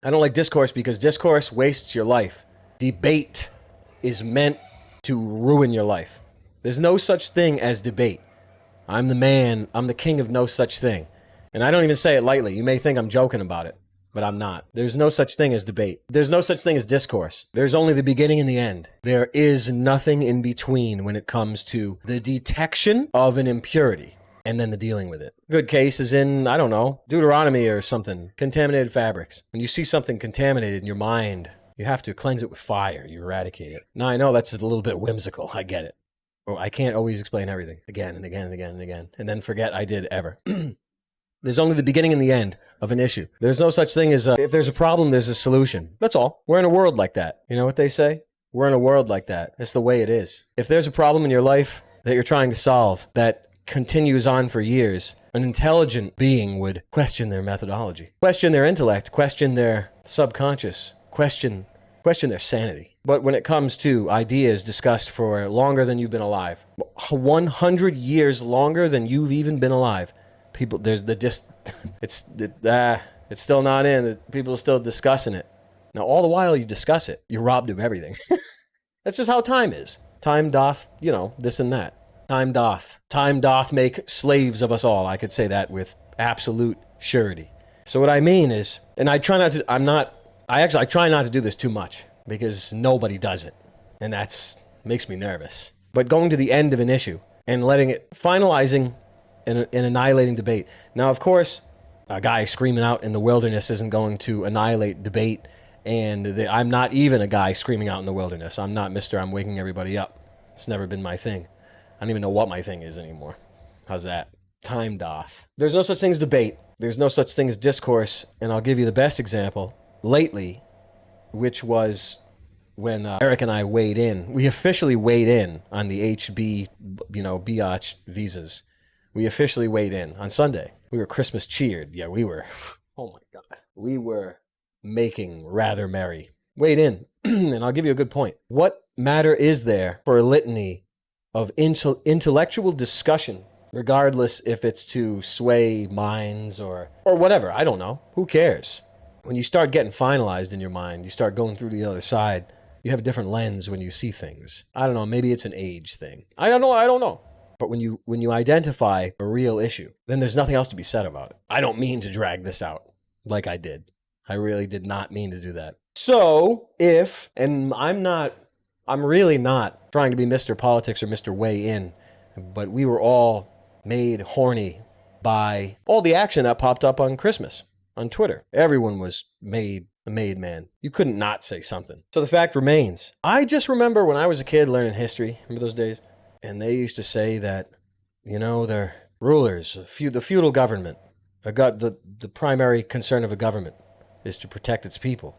I don't like discourse because discourse wastes your life. Debate is meant to ruin your life. There's no such thing as debate. I'm the man, I'm the king of no such thing. And I don't even say it lightly. You may think I'm joking about it, but I'm not. There's no such thing as debate. There's no such thing as discourse. There's only the beginning and the end. There is nothing in between when it comes to the detection of an impurity and then the dealing with it. Good case is in, I don't know, Deuteronomy or something. Contaminated fabrics. When you see something contaminated in your mind, you have to cleanse it with fire. You eradicate it. Now, I know that's a little bit whimsical. I get it. Well, I can't always explain everything again and again and again and again, and then forget I did ever. There's only the beginning and the end of an issue. There's no such thing as if there's a problem, there's a solution. That's all. We're in a world like that. You know what they say? We're in a world like that. It's the way it is. If there's a problem in your life that you're trying to solve that continues on for years, an intelligent being would question their methodology, question their intellect, question their subconscious, question their sanity. But when it comes to ideas discussed for longer than you've been alive, 100 years longer than you've even been alive, people, it's still not in. People are still discussing it. Now, all the while you discuss it, you're robbed of everything. That's just how time is. Time doth, this and that. Time doth make slaves of us all. I could say that with absolute surety. So what I mean is, and I try not to, I try not to do this too much because nobody does it. And makes me nervous. But going to the end of an issue and finalizing an annihilating debate. Now, of course, a guy screaming out in the wilderness isn't going to annihilate debate. And I'm not even a guy screaming out in the wilderness. I'm not Mr. I'm waking everybody up. It's never been my thing. I don't even know what my thing is anymore. How's that? Time doth. There's no such thing as debate. There's no such thing as discourse. And I'll give you the best example lately, which was when Eric and I weighed in. We officially weighed in on the HB, biatch visas. We officially weighed in on Sunday. We were Christmas cheered. Yeah, we were. Oh my God. We were making rather merry. Weighed in. And I'll give you a good point. What matter is there for a litany of intellectual discussion, regardless if it's to sway minds or whatever? I don't know. Who cares? When you start getting finalized in your mind, you start going through the other side, you have a different lens when you see things. I don't know. Maybe it's an age thing. I don't know. But when you identify a real issue, then there's nothing else to be said about it. I don't mean to drag this out like I did. I really did not mean to do that. So I'm really not trying to be Mr. Politics or Mr. Weigh In, but we were all made horny by all the action that popped up on Christmas on Twitter. Everyone was a made man. You couldn't not say something. So the fact remains, I just remember when I was a kid learning history, remember those days? And they used to say that, they're rulers, the feudal government, the primary concern of a government is to protect its people.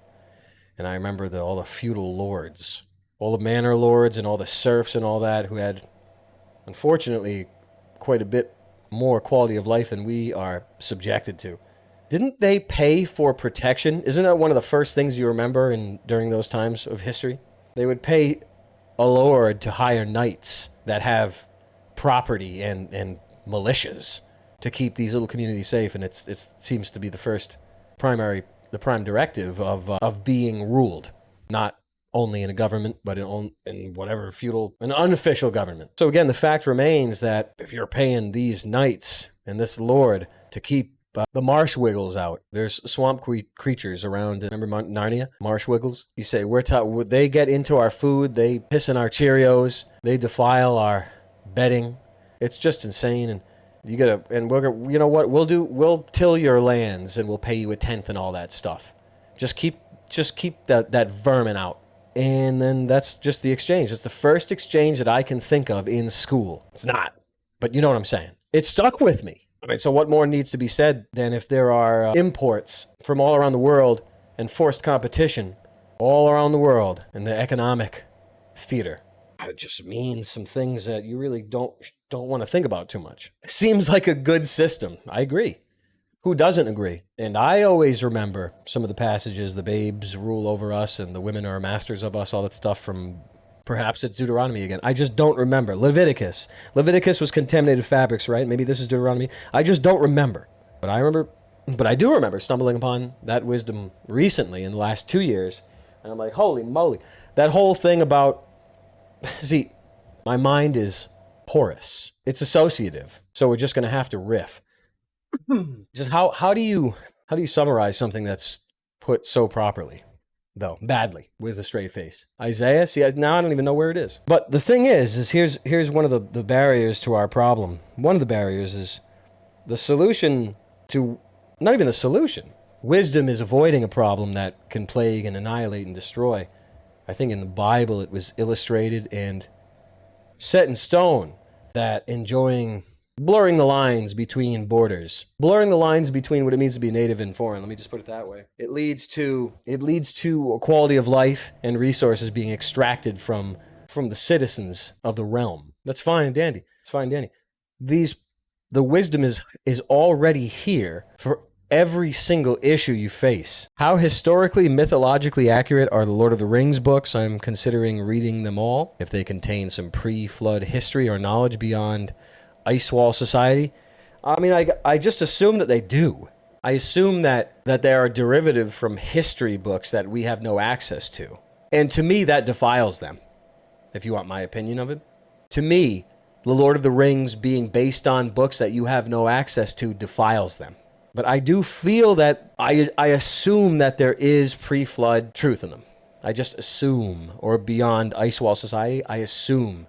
And I remember all the feudal lords, all the manor lords and all the serfs and all that who had, unfortunately, quite a bit more quality of life than we are subjected to. Didn't they pay for protection? Isn't that one of the first things you remember during those times of history? They would pay a lord to hire knights that have property and militias to keep these little communities safe. And it seems to be the prime directive of being ruled, not only in a government, but in whatever an unofficial government. So again, the fact remains that if you're paying these knights and this lord to keep the marsh wiggles out, there's swamp creatures around. Remember Narnia? Marsh wiggles? You say, they get into our food, they piss in our Cheerios, they defile our bedding. It's just insane. And you know what? We'll till your lands and we'll pay you a tenth and all that stuff. Just keep that vermin out. And then that's just the exchange. It's the first exchange that I can think of in school. It's not, but you know what I'm saying. It stuck with me. I mean, so what more needs to be said than if there are imports from all around the world and forced competition all around the world in the economic theater? It just means some things that you really don't want to think about too much. It seems like a good system. I agree. Who doesn't agree? And I always remember some of the passages, the babes rule over us and the women are masters of us, all that stuff from, perhaps it's Deuteronomy again. I just don't remember. Leviticus was contaminated fabrics, right? Maybe this is Deuteronomy. I just don't remember. But I remember But I do remember stumbling upon that wisdom recently in the last 2 years. And I'm like, holy moly. That whole thing about, see, my mind is porous. It's associative. So we're just going to have to riff. Just how do you summarize something that's put so properly? Though badly with a straight face. Isaiah, see, now I don't even know where it is. But the thing is here's one of the barriers to our problem. One of the barriers is the solution to, not even the solution. Wisdom is avoiding a problem that can plague and annihilate and destroy. I think in the Bible it was illustrated and set in stone that blurring the lines between borders, blurring the lines between what it means to be native and foreign. Let me just put it that way. It leads to a quality of life and resources being extracted from the citizens of the realm. That's fine and dandy. It's fine and dandy. The wisdom is already here for every single issue you face. How historically, mythologically accurate are the Lord of the Rings books? I'm considering reading them all. If they contain some pre-flood history or knowledge beyond Ice Wall Society. I mean, I just assume that they do. I assume that they are derivative from history books that we have no access to. And to me, that defiles them, if you want my opinion of it. To me, The Lord of the Rings being based on books that you have no access to defiles them. But I do feel that I assume that there is pre-flood truth in them. I just assume, or beyond Ice Wall Society, I assume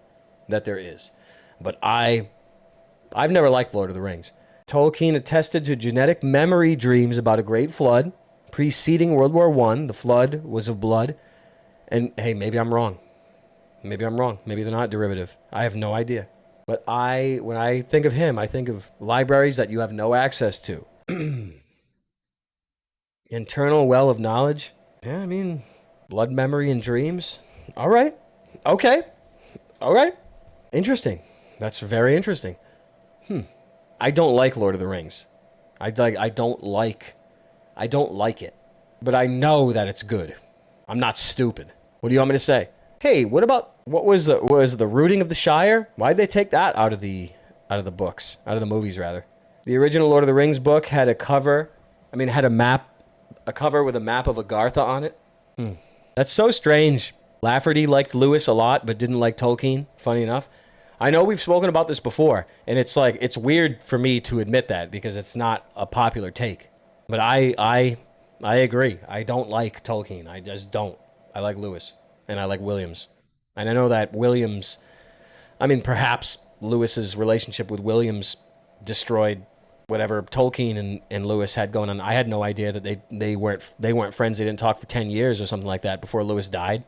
that there is. But I've never liked Lord of the Rings. Tolkien attested to genetic memory dreams about a great flood preceding World War I. The flood was of blood. And hey, maybe I'm wrong. Maybe I'm wrong. Maybe they're not derivative. I have no idea. But when I think of him, I think of libraries that you have no access to. Internal well of knowledge. Yeah, I mean, blood memory and dreams. All right. Okay. All right. Interesting. That's very interesting. I don't like Lord of the Rings. I don't like it. But I know that it's good. I'm not stupid. What do you want me to say? Hey, what was the rooting of the Shire? Why'd they take that out of the books, out of the movies rather? The original Lord of the Rings book had a cover with a map of Agartha on it. That's so strange. Lafferty liked Lewis a lot, but didn't like Tolkien, funny enough. I know we've spoken about this before, and it's weird for me to admit that because it's not a popular take. But I agree. I don't like Tolkien. I just don't. I like Lewis, and I like Williams. And I know that perhaps Lewis's relationship with Williams destroyed whatever Tolkien and Lewis had going on. I had no idea that they weren't friends. They didn't talk for 10 years or something like that before Lewis died,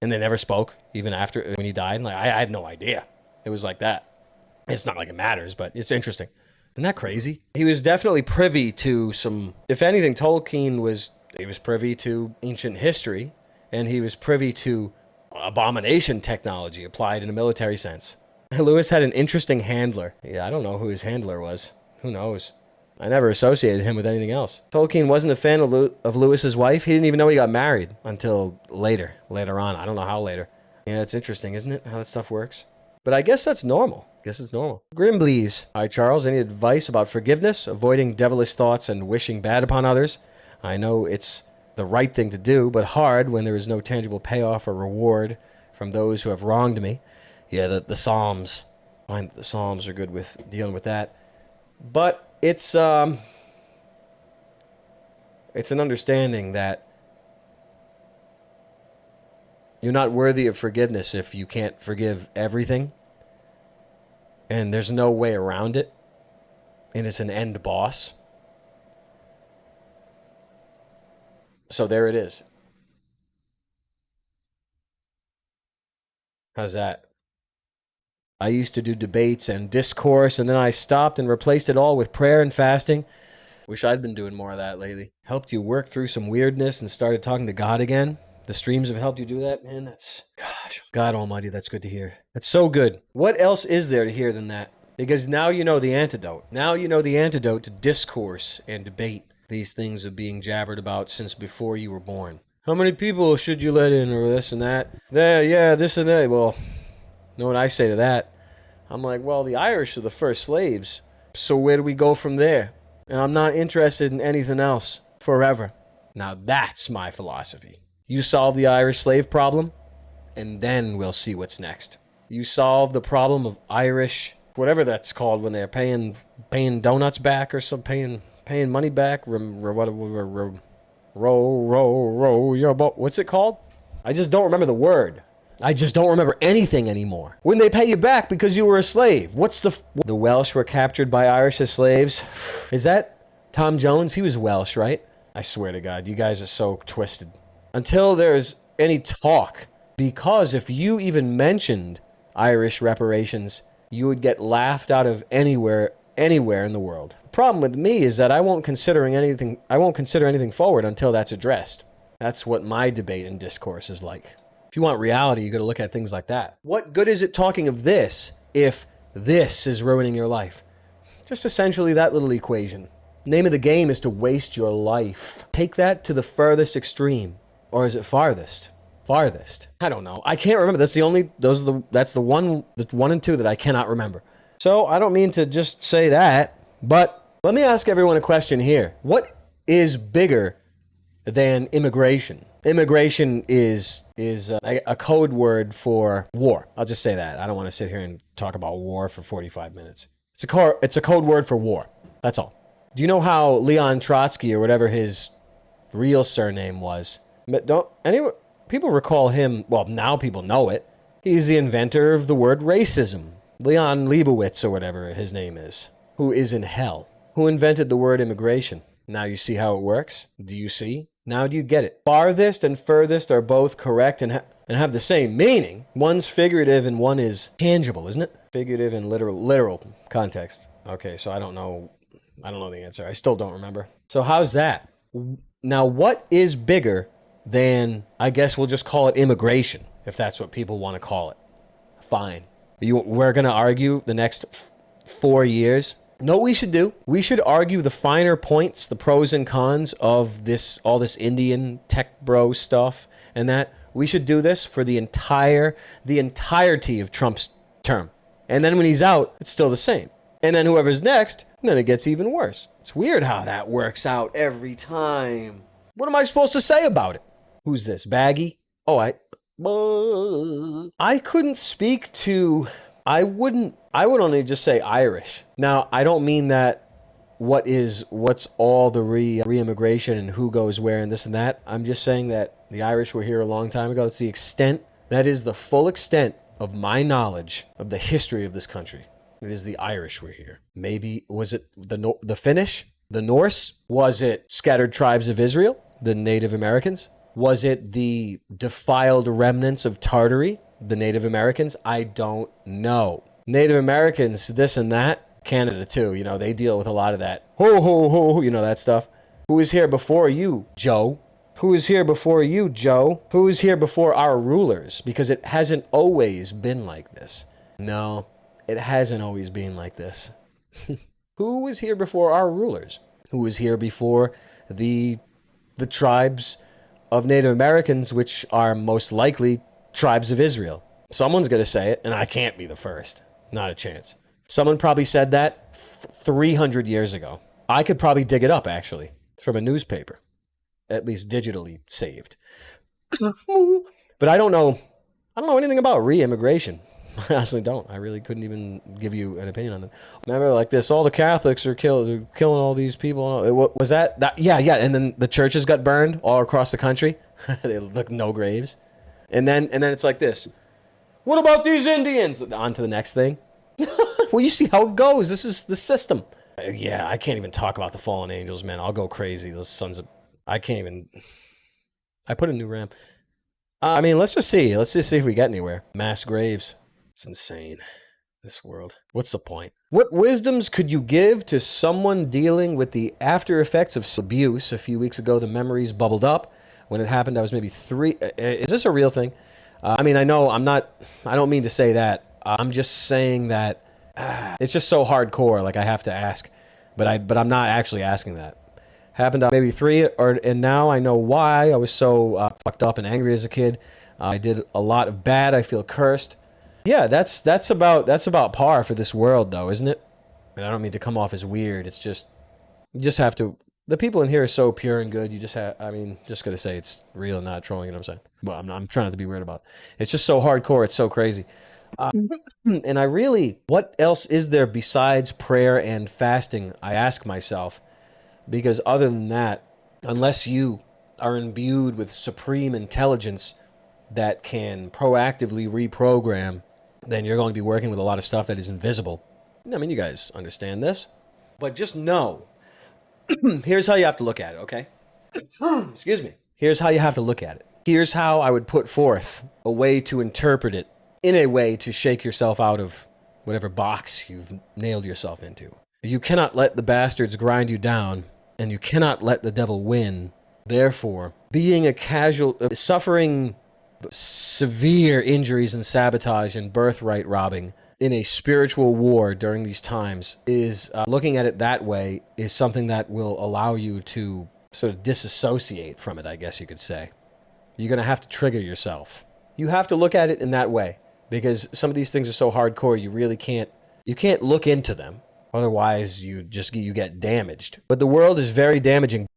and they never spoke even after when he died. Like I had no idea. It was like that. It's not like it matters, but it's interesting. Isn't that crazy? He was definitely privy to some, if anything, Tolkien was privy to ancient history, and he was privy to abomination technology applied in a military sense. Lewis had an interesting handler. Yeah, I don't know who his handler was. Who knows? I never associated him with anything else. Tolkien wasn't a fan of Lewis's wife. He didn't even know he got married until later on. I don't know how later. Yeah, it's interesting, isn't it? How that stuff works. But I guess that's normal. It's normal. Grimblees. Hi, Charles. Any advice about forgiveness, avoiding devilish thoughts, and wishing bad upon others? I know it's the right thing to do, but hard when there is no tangible payoff or reward from those who have wronged me. Yeah, the Psalms. I find that the Psalms are good with dealing with that. But it's an understanding that you're not worthy of forgiveness if you can't forgive everything. And there's no way around it. And it's an end boss. So there it is. How's that? I used to do debates and discourse, and then I stopped and replaced it all with prayer and fasting. Wish I'd been doing more of that lately. Helped you work through some weirdness and started talking to God again. The streams have helped you do that, man. Gosh, God almighty, that's good to hear. That's so good. What else is there to hear than that? Because now you know the antidote. Now you know the antidote to discourse and debate. These things are being jabbered about since before you were born. How many people should you let in, or this and that? Yeah, this and that. Well, you know what I say to that? I'm like, well, the Irish are the first slaves. So where do we go from there? And I'm not interested in anything else forever. Now that's my philosophy. You solve the Irish slave problem, and then we'll see what's next. You solve the problem of Irish, whatever that's called when they're paying donuts back or some paying money back. Row your boat. What's it called? I just don't remember the word. I just don't remember anything anymore. When they pay you back because you were a slave. What's the Welsh were captured by Irish as slaves? Is that Tom Jones? He was Welsh, right? I swear to God, you guys are so twisted. Until there's any talk, because if you even mentioned Irish reparations, you would get laughed out of anywhere in the world. The problem with me is that I won't consider anything forward until that's addressed. That's what my debate and discourse is like. If you want reality, you got to look at things like that. What good is it talking of this if this is ruining your life? Just essentially that little equation. Name of the game is to waste your life. Take that to the furthest extreme. Or is it farthest? Farthest. I don't know. I can't remember. That's the one and two that I cannot remember. So I don't mean to just say that, but let me ask everyone a question here. What is bigger than immigration? Immigration is a code word for war. I'll just say that. I don't want to sit here and talk about war for 45 minutes. It's a code word for war. That's all. Do you know how Leon Trotsky, or whatever his real surname was, people recall him, well, now people know it. He's the inventor of the word racism. Leon Leibowitz, or whatever his name is, who is in hell, who invented the word immigration. Now you see how it works? Do you see? Now do you get it? Farthest and furthest are both correct and have the same meaning. One's figurative and one is tangible, isn't it? Figurative and literal context. Okay, so I don't know the answer. I still don't remember. So how's that? Now what is bigger than, I guess we'll just call it immigration, if that's what people want to call it. Fine. We're going to argue the next 4 years. Know what we should do? We should argue the finer points, the pros and cons of all this Indian tech bro stuff, and that we should do this for the entirety of Trump's term. And then when he's out, it's still the same. And then whoever's next, then it gets even worse. It's weird how that works out every time. What am I supposed to say about it? Who's this? Baggy? Oh, I couldn't speak to, I would only just say Irish. Now, I don't mean that what's all the re-immigration and who goes where and this and that. I'm just saying that the Irish were here a long time ago. That's the extent, that is the full extent of my knowledge of the history of this country. It is the Irish were here. Maybe, was it the Finnish? The Norse? Was it scattered tribes of Israel? The Native Americans? Was it the defiled remnants of Tartary, the Native Americans? I don't know. Native Americans, this and that. Canada too, they deal with a lot of that. Ho, ho, ho, that stuff. Who is here before you, Joe? Who is here before you, Joe? Who is here before our rulers? Because it hasn't always been like this. No, it hasn't always been like this. Who was here before our rulers? Who was here before the tribes of Native Americans, which are most likely tribes of Israel? Someone's going to say it, and I can't be the first. Not a chance. Someone probably said that 300 years ago. I could probably dig it up, actually. It's from a newspaper, at least digitally saved. But I don't know anything about re-immigration. I honestly don't. I really couldn't even give you an opinion on them. Remember, like this, all the Catholics are killing all these people. What was that? Yeah. And then the churches got burned all across the country. They look no graves. And then it's like this. What about these Indians? On to the next thing. Well, you see how it goes. This is the system. Yeah, I can't even talk about the fallen angels, man. I'll go crazy. Those sons of... I can't even... I put a new RAM. Let's just see. Let's just see if we get anywhere. Mass graves. It's insane, this world. What's the point? What wisdoms could you give to someone dealing with the after effects of abuse? A few weeks ago, the memories bubbled up. When it happened, I was maybe 3. Is this a real thing? I don't mean to say that. I'm just saying that it's just so hardcore. Like, I have to ask, but I'm not actually asking that. Happened maybe 3, and now I know why I was so fucked up and angry as a kid. I did a lot of bad. I feel cursed. Yeah, that's about par for this world, though, isn't it? And I don't mean to come off as weird. It's just You just have to. The people in here are so pure and good. You just have. I mean, just gonna say it's real and not trolling. You know what I'm saying? Well, I'm trying not to be weird about it. It's just so hardcore. It's so crazy. And I really, what else is there besides prayer and fasting? I ask myself, because other than that, unless you are imbued with supreme intelligence that can proactively reprogram, then you're going to be working with a lot of stuff that is invisible. I mean, you guys understand this. But just know, here's how you have to look at it, okay? Excuse me. Here's how you have to look at it. Here's how I would put forth a way to interpret it in a way to shake yourself out of whatever box you've nailed yourself into. You cannot let the bastards grind you down, and you cannot let the devil win. Therefore, being a casual, suffering severe injuries and sabotage and birthright robbing in a spiritual war during these times is looking at it that way is something that will allow you to sort of disassociate from it, I guess you could say. You're going to have to trigger yourself. You have to look at it in that way because some of these things are so hardcore you really can't look into them. Otherwise, you get damaged. But the world is very damaging.